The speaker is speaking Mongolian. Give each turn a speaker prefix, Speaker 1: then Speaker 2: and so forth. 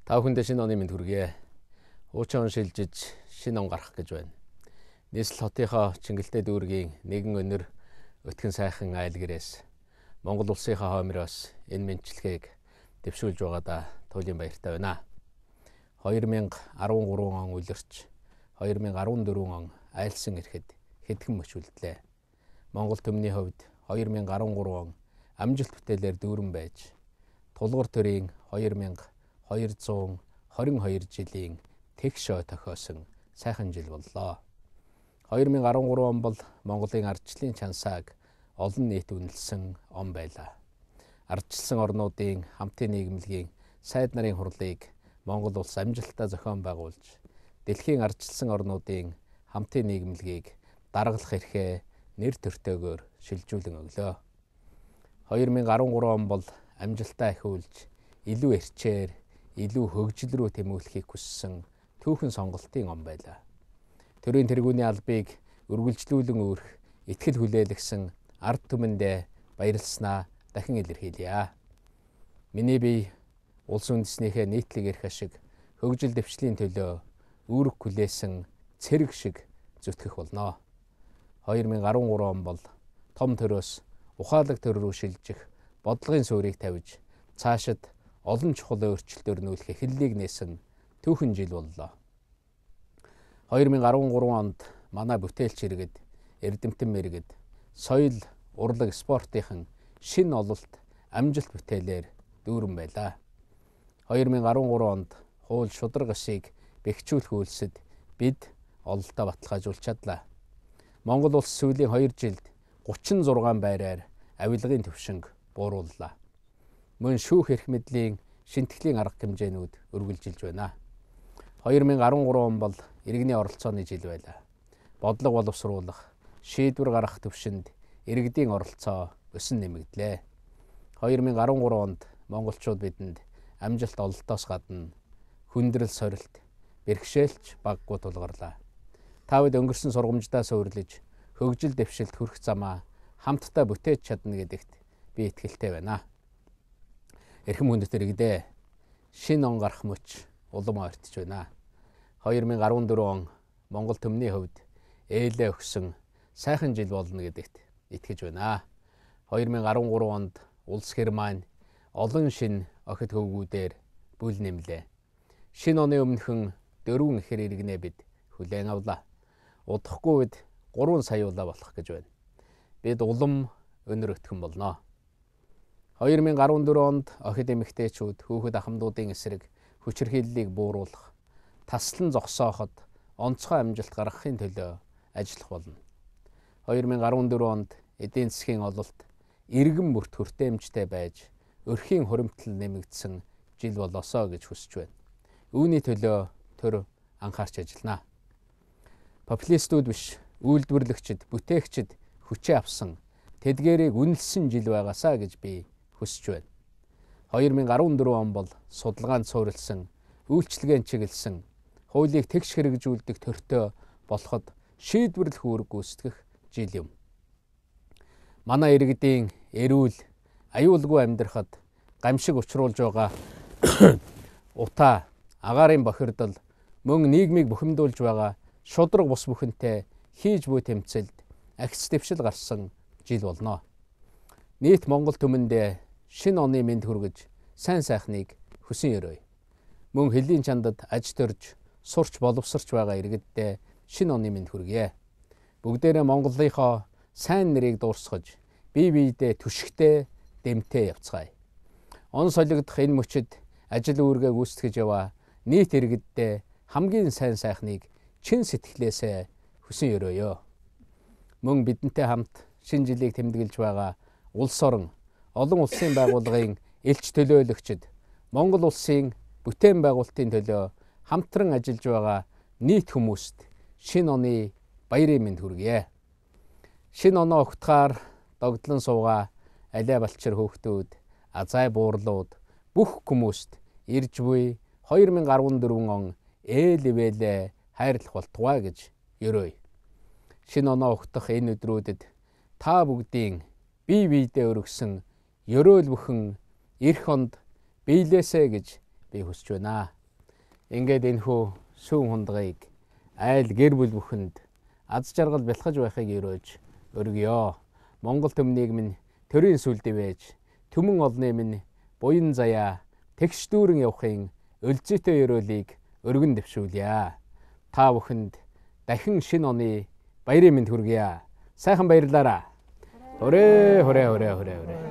Speaker 1: Та бүхэндээ шинэ оны мэнд хүргэе. Хуучин он шилжиж шинэ он гарах гэж байна. Нийслэл хотынхоо Чингэлтэй дүүргийн нэгэн өнөр өтгөн сайхан айлгэрээс Монгол улсынхаа хоймроос энэ мэндчилгээг дэвшүүлж байгаадаа туйлын баяртай байна. 2013 он үлэрч 2014 он айлсан ирэхэд хэдхэн мөчүүлдлээ. Монгол төмний хувьд 2013 он амжилт бүтээлээр дүүрэн байж тулгуур төрийн 2222 жилийн тэгш ой тохиосон сайхан жил боллоо. 2013 он бол Монголын ардчлалын чансааг олон нийт үнэлсэн он байлаа. Ардчилсан орнуудын хамтын нийгэмлэгийн сайд нарын хурлыг Монгол улс амжилттай зохион байгуулж, дэлхийн ардчилсан орнуудын хамтын нийгэмлэгийг даргалах эрхээ нэр төртөөгөөр шилжүүлэн өглөө. 2013 он бол амжилтаа ихүүлж, илүү эрчээр, илүү хөгжил рүү тэмүүлэхийг хүссэн түүхэн сонголтын он байлаа. Төрийн тэргүүний албыг үргэлжлүүлэн үүрэх, итгэл хүлээлгсэн ард түмэндээ баярлснаа дахин илэрхийлье. Миний бие улс үндэснийхээ нийтлэг эрх ашиг, хөгжил дэвшлийн төлөө үүрэг хүлээсэн цэрэг шиг зүтгэх болно. 2013 он бол том төрөөс ухаалаг төр рүү шилжих бодлогын суурийг тавьж, цаашид олон чухал өөрчлөлтөөр нүүлэх эхлэлийг нээсэн түүхэн жил боллоо. 2013 онд манай бүтээлч иргэд, эрдэмтэн мэргэд, соёл, урлаг, спортынхан шинэ ололт, амжилт бүтээлээр дүүрэн байлаа. 2013 онд хууль шударга ашиг бэхжүүлэх үйлсэд бид ололтоо баталгаажуулж чадлаа. Монгол улс сүүлийн 2 жилд 36 байраар авилгын төвшинг буурууллаа. Мөн шүүх эрх мэдлийн шинтгэлийн арга хэмжээнүүд үргэлжилж байна. 2013 он бол иргэний оролцооны жил байлаа. Бодлого боловсруулах, шийдвэр гаргах төвшөнд иргэдийн оролцоо өсөн нэмэгдлээ. 2013 онд монголчууд бидэнд амжилт ололтоос гадна хүндрэл сорилт, бэрхшээлч баггүй тулгарлаа. Та бид өнгөрсөн сургамждаа суурилж, хөгжил дэвшилт хүрэх замаа хамтдаа бүтээж чадна гэдэгт би итгэлтэй байна. Эрхэм хүндэт иргэдээ, шинэ он гарах мөч улам ойртож байна. 2014 он Монгол төмний хувьд ээлээ өгсөн сайхан жил болно гэдэгт итгэж байна. 2013 онд улс хэр маань олон шинэ охид хөвгүүдээр бүл нэмлээ. Шинэ оны өмнөхөн 4 ихэр иргэнээ бид хүлээн авлаа. Удахгүй бид 3 саяулаа болох гэж байна. Бид улам өнөр өтгөн болно. 2014 онд охид эмэгтэйчүүд хүүхэд ахмадуудын эсрэг хүчирхийллийг бууруулах, таслан зогсооход онцгой амжилт гаргахын төлөө ажиллах болно. 2014 онд эдийн засгийн ололт иргэн бүрт хүртээмжтэй байж, өрхийн хуримтлал нэмэгдсэн жил болоосоо гэж хүсэж байна. Үүний төлөө төр анхаарч ажиллана. Популистууд биш, үйлдвэрлэгчид, бүтээгчид хүчээ авсан, тэдгээрийг үнэлсэн жил байгаасаа гэж би хүсэж байна. 2014 он бол судалгаанд суурилсан, үйлчлэгээн чиглэсэн, хуулийг тэгш хэрэгжүүлдэг төртөө болоход шийдвэрлэх үүрэг гүйцэтгэх жил юм. Манай иргэдийн эрүүл, аюулгүй амьдрахад гамшиг учруулж байгаа утаа, агаарын бохирдол, мөн нийгмийг бухимдуулж байгаа шудраг бус бүхэнтэй хийж буй тэмцэлд ахиц дэвшил гарсан жил болно. Нийт Монгол түмэндээ шинэ оны мэнд хүргэж сайн сайхныг хүсэн өрөөе. Мөн хэллийн чандад аж төрж, сурч боловсрч байгаа иргэддээ шинэ оны мэнд хүргэе. Бүгдээрээ Монголынхоо сайн нэрийг дуурсгаж, бие биедээ түшигтэй, дэмтэй явцгаая. Он солигдох энэ мөчид ажил үүргээ гүйцэтгэж яваа нийт иргэддээ хамгийн сайн сайхныг чин сэтгэлээсээ хүсэн өрөөё. Мөн бидэнтэй хамт шинэ жилийг тэмдэглэж байгаа улс орон, олон улсын байгууллагын элч төлөөлөгчид, Монгол улсын бүтээн байгуулалтын төлөө хамтран ажиллаж байгаа нийт хүмүүст шинэ оны баярын мэнд хүргэе. Шинэ оноо огтхоор догдлон суугаа алиа балчир хүүхдүүд, азай буурлууд бүх хүмүүст ирж буй 2014 он ээл ивэлээ хайрлах болтугай гэж ерөөе. Шинэ оноо огтох энэ өдрүүдэд та бүгдийн бие биедээ өргөсөн ёроол бүхэн эх онд биелээсэ гэж би хүсэж байна. Ингээд энэхүү сүүн хундагыг айл гэр бүл бүхэнд аз жаргал бэлхэж байхыг өрөөж өргөё. Монгол төмнийг минь төрийн сүлд ивэж түмэн олны минь буян заяа тэгш дүүрэн явахын өлзөтэй өрөөлийг өргөн дэвшүүлье. Та бүхэнд дахин шинэ оны баярын мэнд хүргье. Сайхан баярлаарай. Хүрээ.